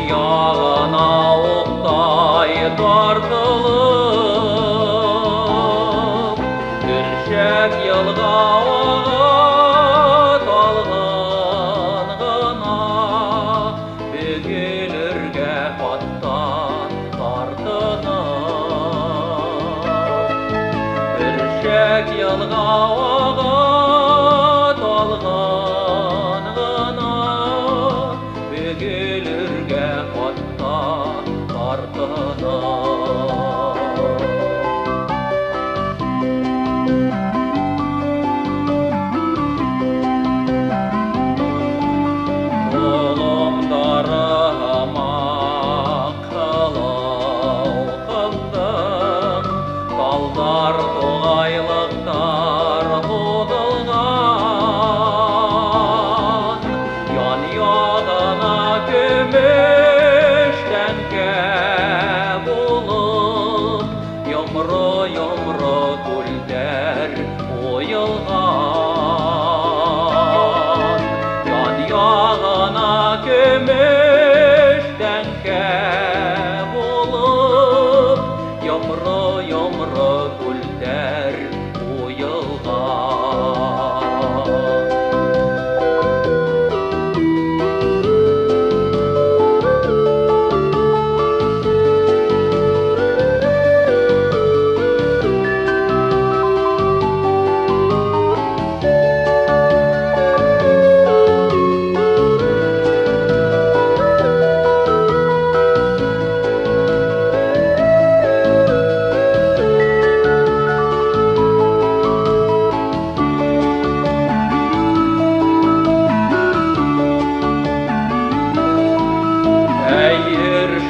яғына оқтай тартылып, бүршек елғауға талған ғына, бөгелерге қаттан тартынып. Бүршек елғауға талған ғына, бөгелерге қаттан тартынып. Қолымдарыма қылау қылдым, талдар тоғайлықтар тудылған, ян-яғына күміш тәңке болып, йомры-йомры гүлдер ойылған. Ян-яғына күміш тәңке болып, йомры-йомры гүлдер ойылған.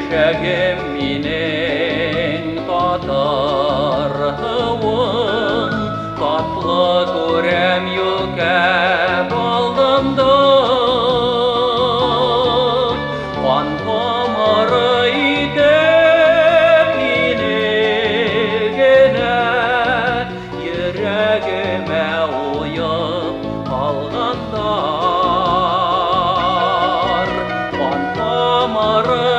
Шәгем минең татарһыуың, татлы күрәм юкәп алдымды. Кан тамыры итеп инегенә, йөрәгемә уеп алгандар. Кан тамыры